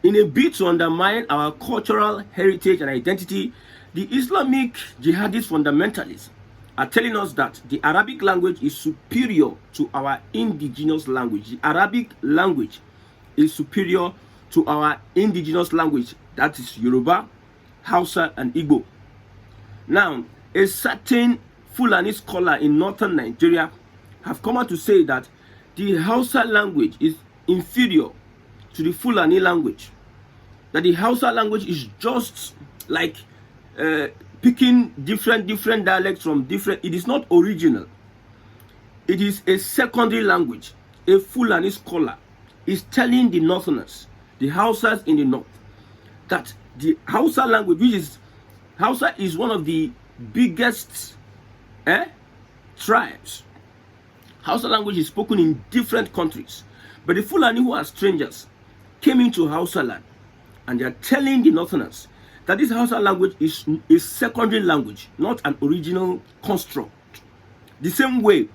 In a bid to undermine our cultural heritage and identity, the Islamic jihadist fundamentalists are telling us that the Arabic language is superior to our indigenous language. The Arabic language is superior to our indigenous language, that is Yoruba, Hausa, and Igbo. Now, a certain Fulani scholar in northern Nigeria have come out to say that the Hausa language is inferior to the Fulani language. That the Hausa language is just like picking different dialects from different. It is not original. It is a secondary language. A Fulani scholar is telling the northerners, the Hausas in the north, that the Hausa language, which is Hausa, is one of the biggest tribes. Hausa language is spoken in different countries, but the Fulani, who are strangers, came into Hausa land, and they are telling the northerners that this Hausa language is a secondary language, not an original construct. The same way,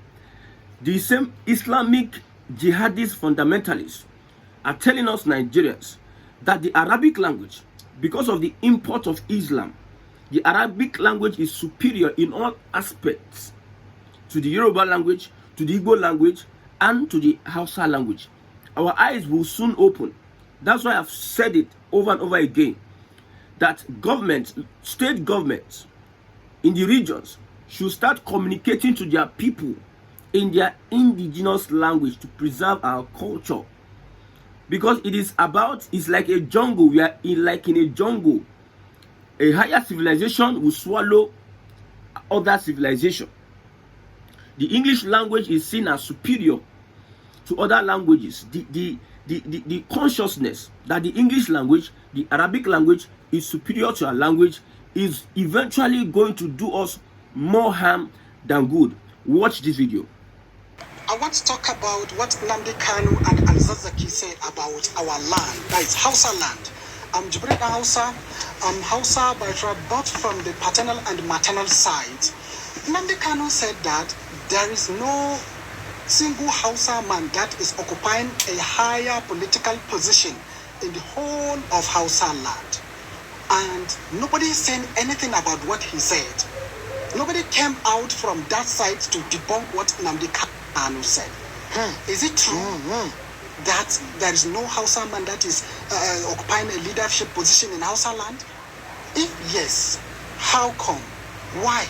the same Islamic jihadist fundamentalists are telling us Nigerians that the Arabic language, because of the import of Islam, the Arabic language is superior in all aspects to the Yoruba language, to the Igbo language, and to the Hausa language. Our eyes will soon open. That's why I've said it over and over again, that governments, state governments in the regions should start communicating to their people in their indigenous language to preserve our culture. Because it is about, it's like a jungle. We are in a jungle. A higher civilization will swallow other civilization. The English language is seen as superior to other languages. The consciousness that the English language, the Arabic language, is superior to our language is eventually going to do us more harm than good. Watch this video. I want to talk about what Nnamdi Kanu and Alzazaki said about our land, that is Hausa land. I'm Jibril Hausa. I'm Hausa by tribe, both from the paternal and maternal side. Nnamdi Kanu said that there is no single Hausa man that is occupying a higher political position in the whole of Hausa land. And nobody is saying anything about what he said. Nobody came out from that side to debunk what Nnamdi Kanu said. Is it true that there is no Hausa man that is occupying a leadership position in Hausa land? If yes, how come? Why?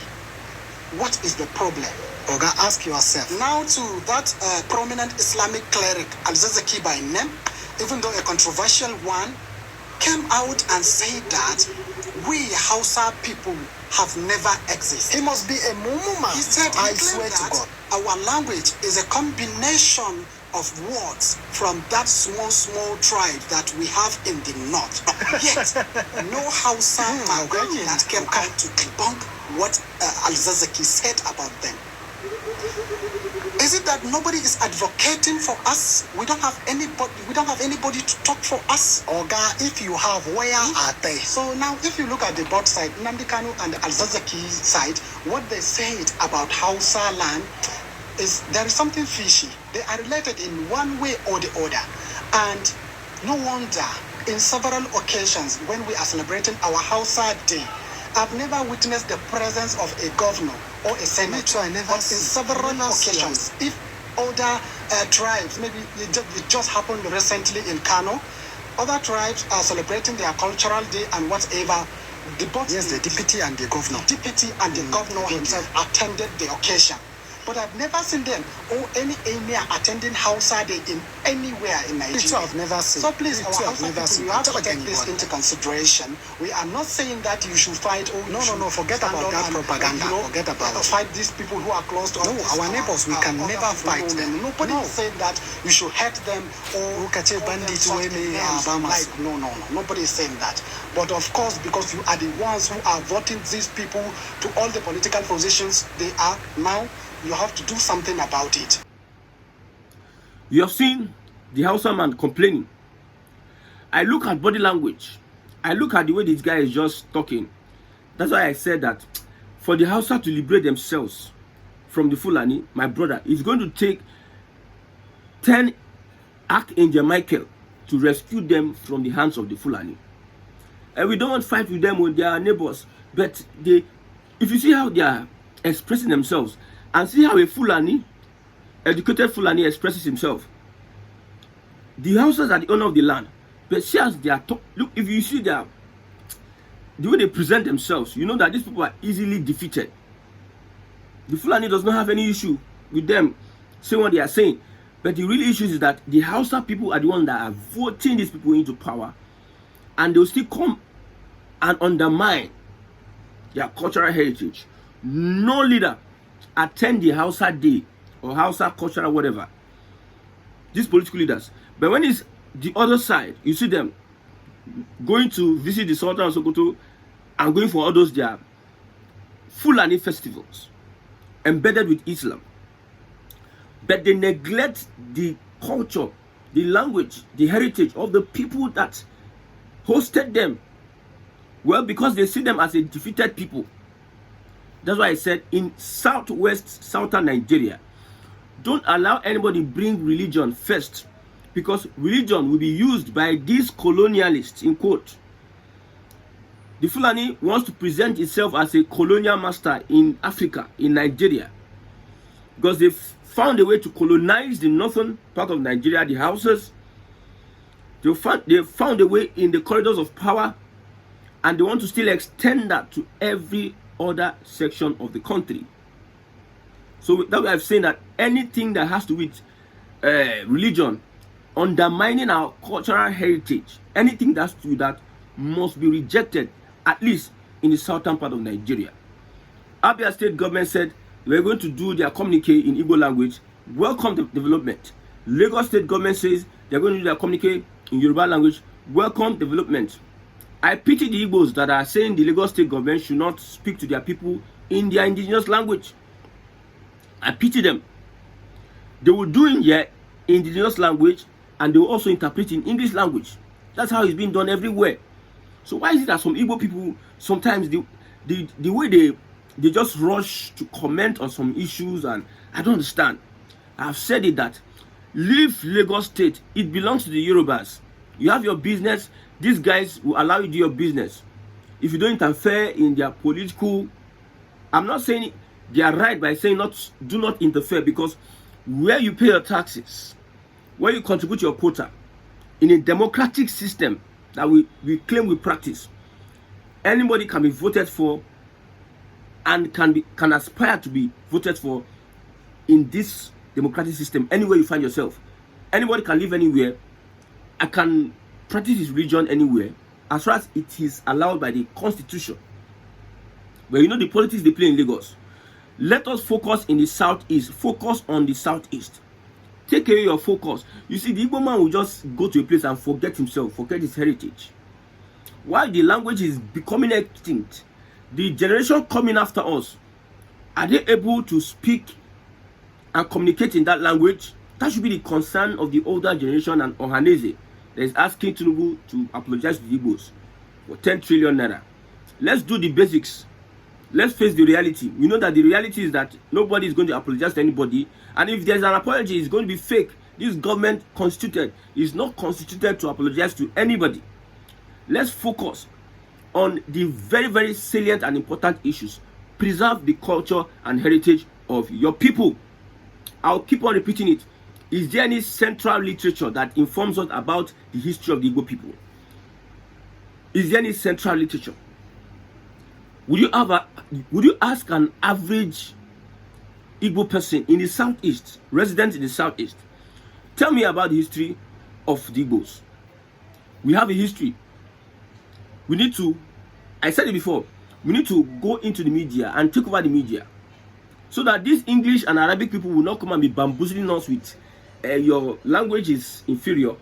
What is the problem? Oga, ask yourself. Now to that prominent Islamic cleric, Al-Zazaki by name, even though a controversial one, came out and said that we Hausa people have never existed. He must be a mumu man. He said, I swear to God, our language is a combination of words from that small tribe that we have in the north. Yet, no Hausa man that came out to debunk what Al-Zazaki said about them. Is it that nobody is advocating for us? We don't have anybody to talk for us. Oga, if you have, where are they? So now, if you look at the both side, Nnamdi Kanu and Al-Zazaki side, what they said about Hausa land is there is something fishy. They are related in one way or the other. And no wonder, in several occasions, when we are celebrating our Hausa Day, I've never witnessed the presence of a governor or a senator. But in several occasions, if other tribes, maybe it just happened recently in Kano, other tribes are celebrating their cultural day and whatever. The deputy and the governor. The deputy and the governor himself attended the occasion. But I've never seen them or any emir attending Hausa Day in anywhere in Nigeria. I've never seen. So please, our Hausa people, you have to take this into consideration. We are not saying that you should fight. No, forget about that propaganda. Forget about it. Fight these people who are close to us. No, our neighbors, we can never fight them. Nobody is saying that you should hurt them or bandits. No. Nobody is saying that. But of course, because you are the ones who are voting these people to all the political positions they are now, you have to do something about it. You have seen the Hausa man complaining. I look at body language. I look at the way this guy is just talking. That's why I said that for the Hausa to liberate themselves from the Fulani, my brother, it's going to take 10 Archangel Michael to rescue them from the hands of the Fulani. And we don't want to fight with them with their neighbors, but if you see how they are expressing themselves, and see how a Fulani, educated Fulani, expresses himself. The Hausas are the owner of the land, but see as they are look, if you see the way they present themselves, you know that these people are easily defeated. The Fulani does not have any issue with them saying what they are saying, but the real issue is that the Hausa people are the ones that are voting these people into power, and they will still come and undermine their cultural heritage. No leader attend the Hausa Day or Hausa cultural whatever, these political leaders. But when it's the other side, you see them going to visit the Sultan of Sokoto and going for all those their Fulani festivals embedded with Islam. But they neglect the culture, the language, the heritage of the people that hosted them. Well, because they see them as a defeated people. That's why I said in southern Nigeria, don't allow anybody bring religion first, because religion will be used by these colonialists, in quote. The Fulani wants to present itself as a colonial master in Africa, in Nigeria, because they've found a way to colonize the northern part of Nigeria, the Hausas. They found a way in the corridors of power, and they want to still extend that to every other section of the country. So that way I've said that anything that has to do with religion, undermining our cultural heritage, anything that has to do with that must be rejected, at least in the southern part of Nigeria. Abia State government said we're going to do their communique in Igbo language. Welcome the development. Lagos State government says they're going to do their communique in Yoruba language. Welcome development. I pity the Igbos that are saying the Lagos State government should not speak to their people in their indigenous language. I pity them. They will do in their indigenous language, and they will also interpret in English language. That's how it's being done everywhere. So why is it that some Igbo people sometimes the way they just rush to comment on some issues, and I don't understand. I've said it that leave Lagos State. It belongs to the Yorubas. You have your business. These guys will allow you to do your business. If you don't interfere in their political, I'm not saying they are right by saying do not interfere, because where you pay your taxes, where you contribute your quota, in a democratic system that we claim we practice, anybody can be voted for and can aspire to be voted for in this democratic system anywhere you find yourself. Anybody can live anywhere. I can practice his religion anywhere, as far as it is allowed by the constitution. But you know the politics they play in Lagos. Let us focus in the southeast. Focus on the southeast. Take away your focus. You see, the Igbo man will just go to a place and forget himself, forget his heritage. While the language is becoming extinct, the generation coming after us, are they able to speak and communicate in that language? That should be the concern of the older generation, and Ohaneze that is asking Tinubu to apologize to the Igbos for 10 trillion naira. Let's do the basics. Let's face the reality. We know that the reality is that nobody is going to apologize to anybody, and if there's an apology, it's going to be fake. This government is not constituted to apologize to anybody. Let's focus on the very, very salient and important issues. Preserve the culture and heritage of your people. I'll keep on repeating it. Is there any central literature that informs us about the history of the Igbo people? Is there any central literature? Would you ask an average Igbo person in the southeast, resident in the southeast, tell me about the history of the Igbos? We have a history. We need to, I said it before, we need to go into the media and take over the media, so that these English and Arabic people will not come and be bamboozling us with your language is inferior,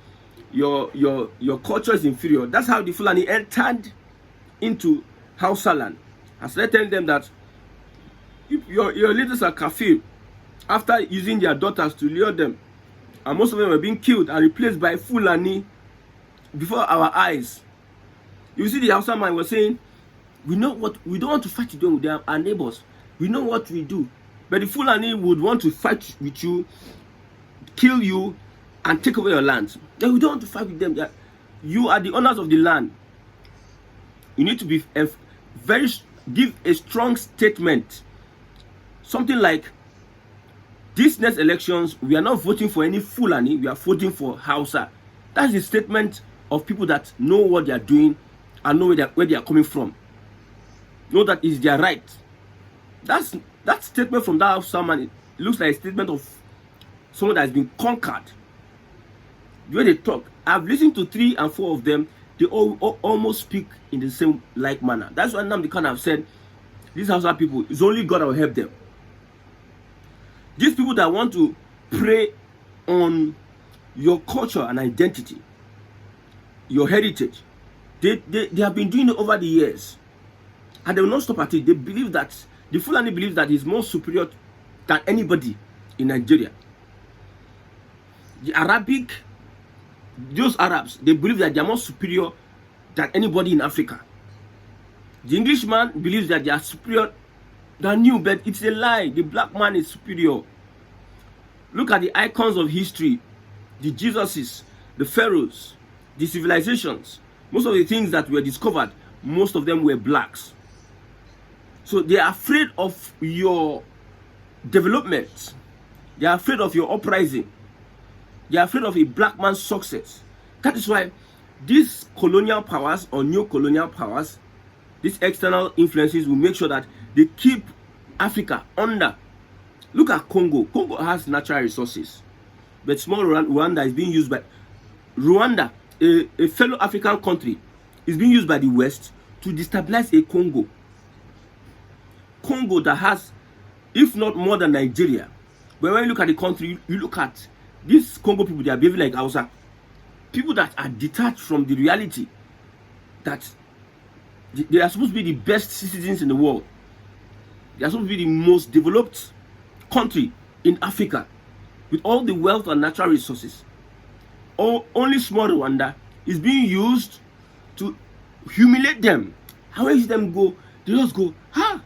your culture is inferior. That's how the Fulani entered into Hausa land. I started telling them that your leaders are kafir after using their daughters to lure them, and most of them were being killed and replaced by Fulani before our eyes. You see, the Hausa man was saying, we don't want to fight with them, they are our neighbors. We know what we do. But the Fulani would want to fight with you, kill you, and take over your land. Then we don't want to fight with them. You are the owners of the land. You need to be give a strong statement. Something like, these next elections, we are not voting for any Fulani, we are voting for Hausa. That's the statement of people that know what they are doing and know where they are coming from. Know that is their right. That statement from that Hausa man, it looks like a statement of someone that has been conquered. The way they talk, I've listened to 3 and 4 of them. They all almost speak in the same like manner. That's why Nnamdi Kanu have said, these Hausa people, it's only God that will help them. These people that want to prey on your culture and identity, your heritage, they have been doing it over the years, and they will not stop at it. They believe that the Fulani believes that he's more superior than anybody in Nigeria. The Arabic, those Arabs, they believe that they are more superior than anybody in Africa. The Englishman believes that they are superior than you, but it's a lie. The black man is superior. Look at the icons of history, the Jesuses, the pharaohs, the civilizations. Most of the things that were discovered, most of them were blacks. So they are afraid of your development. They are afraid of your uprising. They are afraid of a black man's success. That is why these colonial powers or new colonial powers, these external influences, will make sure that they keep Africa under. Look at Congo. Congo has natural resources, but small Rwanda is being used by Rwanda, a fellow African country, is being used by the West to destabilize a Congo. Congo that has, if not more than Nigeria. But when you look at the country, you look at these Congo people, they are behaving like Hausa. People that are detached from the reality that they are supposed to be the best citizens in the world. They are supposed to be the most developed country in Africa with all the wealth and natural resources. Only small Rwanda is being used to humiliate them. How is them go? They just go, ha!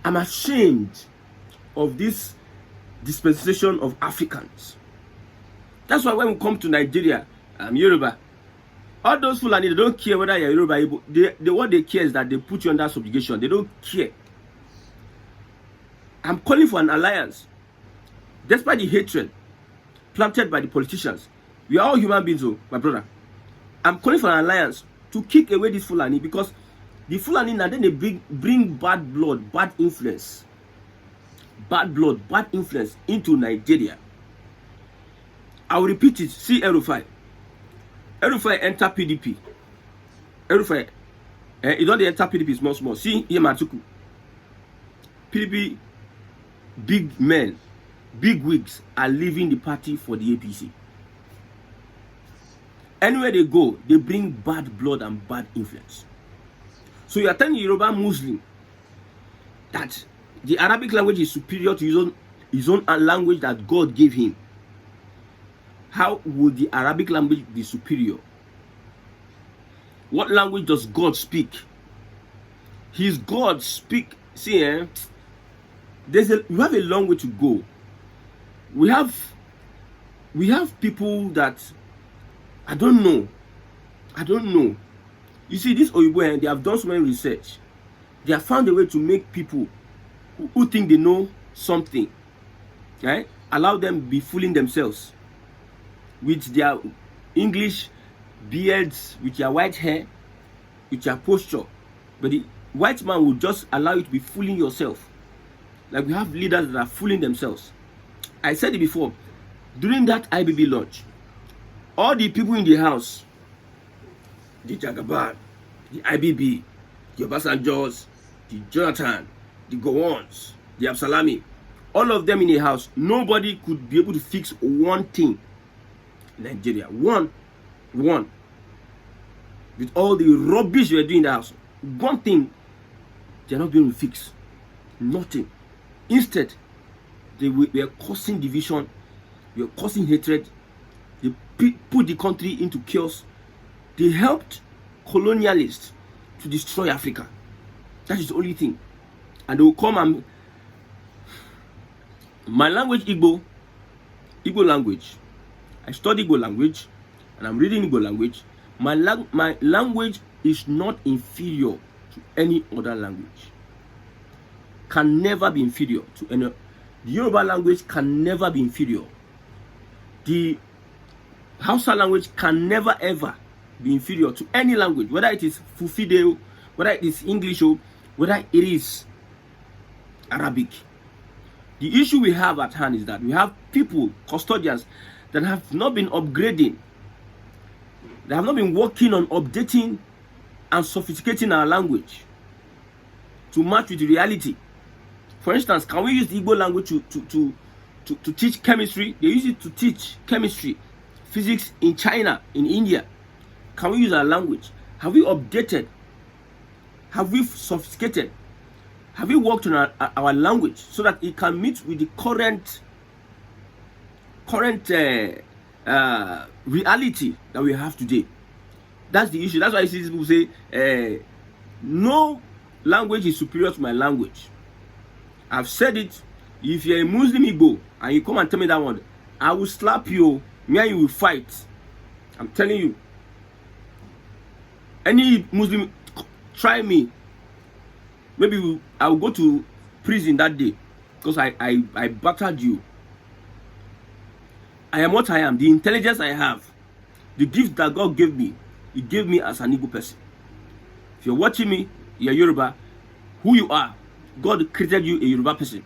I'm ashamed of this dispensation of Africans. That's why when we come to Nigeria, Yoruba, all those Fulani, they don't care whether you're Yoruba, Igbo. What they care is that they put you under subjugation. They don't care. I'm calling for an alliance. Despite the hatred planted by the politicians, we are all human beings, my brother. I'm calling for an alliance to kick away this Fulani, because the Fulani now then they bring bad blood, bad influence into Nigeria. I will repeat it. See Erufai. Erufai enter PDP. Erufai, he don't enter PDP small. See Yematuku. PDP, big men, big wigs are leaving the party for the APC. Anywhere they go, they bring bad blood and bad influence. So you are telling Yoruba Muslim that the Arabic language is superior to his own language that God gave him. How would the Arabic language be superior? What language does God speak? His God speak. See, you have a long way to go. We have people that I don't know. You see, this Oyibo, they have done so many research. They have found a way to make people who think they know something, right? Allow them be fooling themselves with their English beards, with their white hair, with their posture. But the white man will just allow you to be fooling yourself. Like we have leaders that are fooling themselves. I said it before, during that IBB launch, all the people in the house, the Jagaban, the IBB, the Obasanjos, the Jonathan, the Gowons, the Absalami, all of them in the house, nobody could be able to fix one thing in Nigeria. One. With all the rubbish we're doing in the house, one thing they're not being able to fix. Nothing. Instead, they were causing division, they were causing hatred, they put the country into chaos. They helped colonialists to destroy Africa. That is the only thing. And they will come and my language Igbo Igbo language. I study Igbo language, and I'm reading Igbo language. My language is not inferior to any other language. Can never be inferior to any. The Yoruba language can never be inferior. The Hausa language can never ever be inferior to any language, whether it is Fulfide, whether it is English, or whether it is Arabic. The issue we have at hand is that we have people, custodians, that have not been upgrading. They have not been working on updating and sophisticating our language to match with reality. For instance, can we use the Igbo language to teach chemistry? They use it to teach chemistry, physics in China, in India. Can we use our language? Have we updated? Have we sophisticated? Have we worked on our language so that it can meet with the current reality that we have today? That's the issue. That's why I see people say, no language is superior to my language. I've said it. If you're a Muslim Igbo and you come and tell me that one, I will slap you. Me and you will fight. I'm telling you. Any Muslim try me, maybe I will go to prison that day because I battered you. I am what I am. The intelligence I have, the gift that God gave me, He gave me as an Igbo person. If you're watching me, you're Yoruba, who you are, God created you a Yoruba person.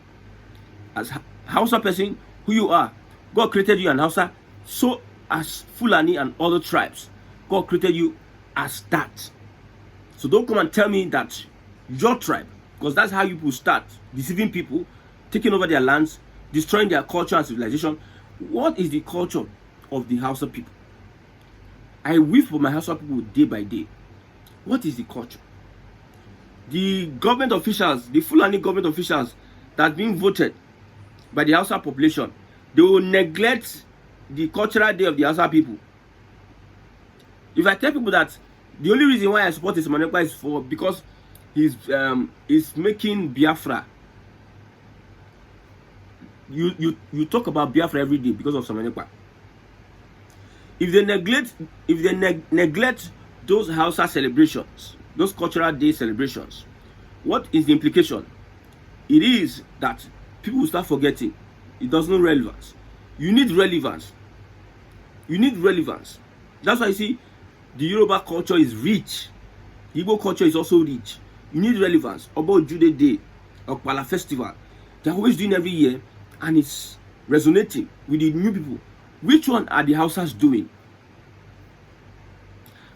As Hausa person, who you are, God created you an Hausa. So as Fulani and other tribes, God created you as that. So don't come and tell me that your tribe, because that's how you will start deceiving people, taking over their lands, destroying their culture and civilization. What is the culture of the Hausa people? I weep for my Hausa people day by day. What is the culture? The government officials, the Fulani government officials that have been voted by the Hausa population, they will neglect the cultural day of the Hausa people. If I tell people that the only reason why I support this Manekwa is because he's making Biafra. You talk about Biafra every day because of Samanekwa. If they neglect those Hausa celebrations, those cultural day celebrations, what is the implication? It is that people will start forgetting. It does not relevance. You need relevance. You need relevance. That's why you see the Yoruba culture is rich. The Igbo culture is also rich. You need relevance. About Jude Day, Okpala Festival, they're always doing every year, and it's resonating with the new people. Which one are the Hausas doing?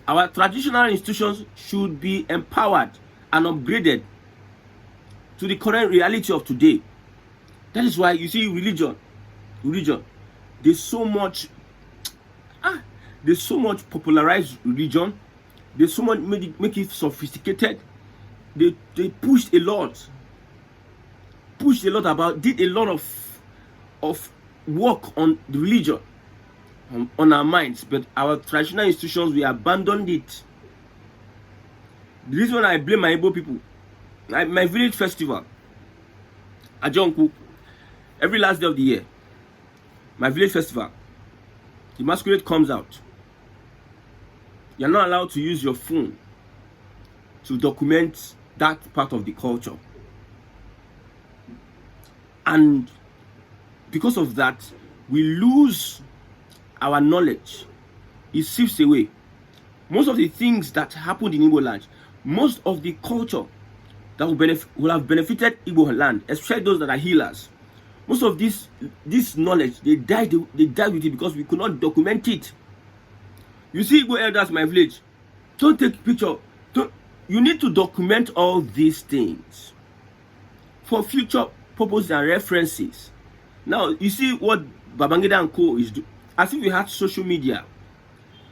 Our traditional institutions should be empowered and upgraded to the current reality of today. That is why you see religion. There's so much popularized religion. There's so much make it sophisticated. They pushed a lot about, did a lot of work on the religion, on our minds, but our traditional institutions, we abandoned it. The reason I blame my Igbo people, my village festival, Ajonku, every last day of the year, my village festival, the masquerade comes out. You're not allowed to use your phone to document that part of the culture. And because of that, we lose our knowledge. It sifts away. Most of the things that happened in Igbo land, most of the culture that will have benefited Igbo land, especially those that are healers, most of this knowledge, they died with it because we could not document it. You see Igbo elders in my village, don't take picture. You need to document all these things for future purposes and references. Now, you see what Babangida and Co. is doing. As if we had social media.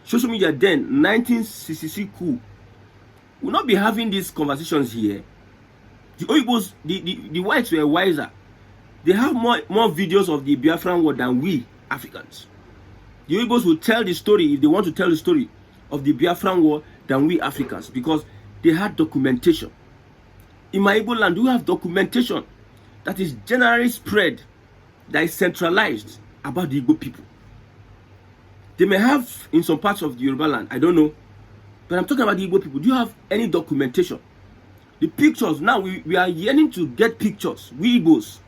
Social media then, 1966 coup. We'll not be having these conversations here. The Oibos, the whites were wiser. They have more videos of the Biafran war than we Africans. The Oibos will tell the story, if they want to tell the story of the Biafran war, than we Africans, because they had documentation. In my Igbo land, we have documentation that is generally spread, that is centralized, about the Igbo people. They may have in some parts of the Yoruba land, I don't know. But I'm talking about the Igbo people. Do you have any documentation? The pictures, now we are yearning to get pictures. We Igbos,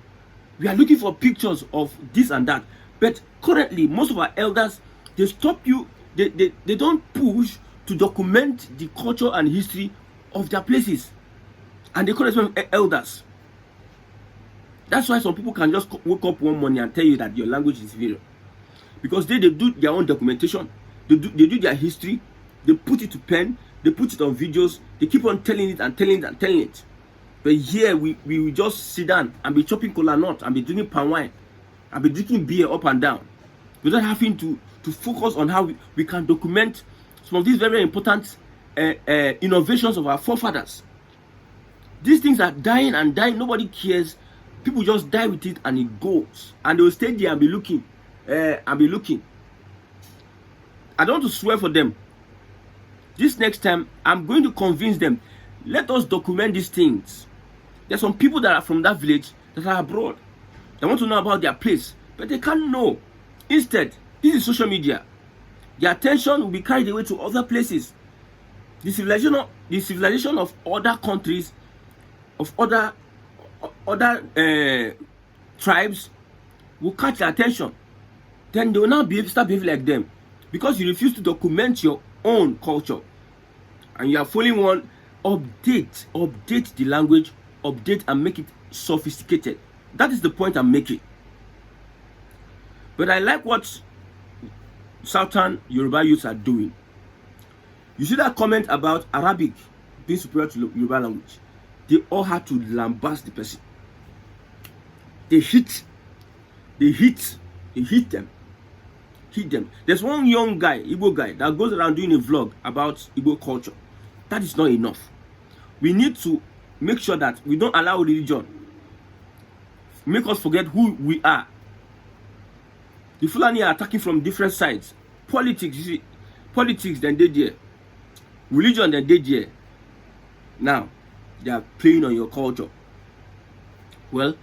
we are looking for pictures of this and that. But currently, most of our elders, they stop you, they don't push to document the culture and history of their places. And they call them elders. That's why some people can just wake up one morning and tell you that your language is inferior. Because they do their own documentation. They do their history. They put it to pen. They put it on videos. They keep on telling it and telling it and telling it. But here we will just sit down and be chopping kola nut and be drinking palm wine and be drinking beer up and down without having to focus on how we can document some of these very important innovations of our forefathers. These things are dying and dying. Nobody cares. People just die with it and it goes. And they will stay there and be looking. I don't want to swear for them. This next time, I'm going to convince them. Let us document these things. There's some people that are from that village that are abroad. They want to know about their place, but they can't know. Instead, this is social media. Their attention will be carried away to other places. The civilization of other countries, of other tribes, will catch their attention. Then they will now start behaving like them, because you refuse to document your own culture, and you are following one. Update the language, update and make it sophisticated. That is the point I'm making. But I like what Southern Yoruba youths are doing. You see that comment about Arabic being superior to Yoruba language? They all had to lambast the person. They hit them. There's one young guy, Igbo guy, that goes around doing a vlog about Igbo culture. That is not enough. We need to make sure that we don't allow religion make us forget who we are. The Fulani are attacking from different sides. Politics, you see, politics, then they there. Religion, then they there. Now, they are playing on your culture. Well,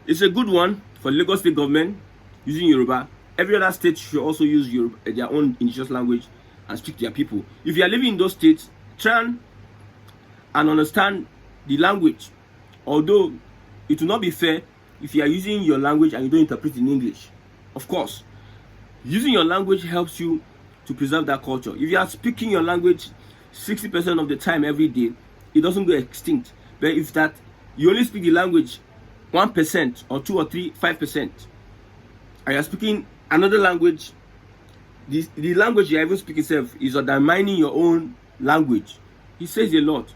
it's a good one for Lagos State government using Yoruba. Every other state should also use Yoruba, their own indigenous language, and speak to their people. If you are living in those states, try and understand the language. Although it will not be fair if you are using your language and you don't interpret in English. Of course, using your language helps you to preserve that culture. If you are speaking your language 60% of the time every day, it doesn't go extinct. But if that you only speak the language 1% or 2 or 3, 5%, and you are speaking another language, the language you are even speaking itself is undermining your own language. It says a lot.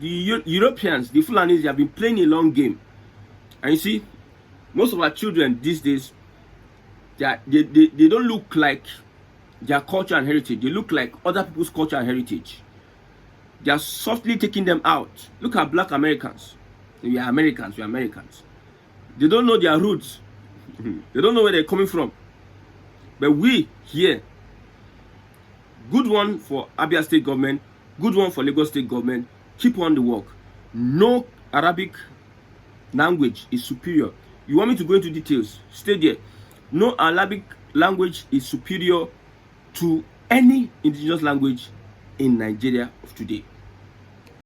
The Europeans, the Fulani, they have been playing a long game. And you see, most of our children these days, they don't look like their culture and heritage. They look like other people's culture and heritage. They are softly taking them out. Look at black Americans. We are Americans. They don't know their roots. They don't know where they're coming from. But we here, good one for Abia State government, good one for Lagos State government. Keep on the work. No Arabic language is superior. You want me to go into details? Stay there. No Arabic language is superior to any indigenous language in Nigeria of today.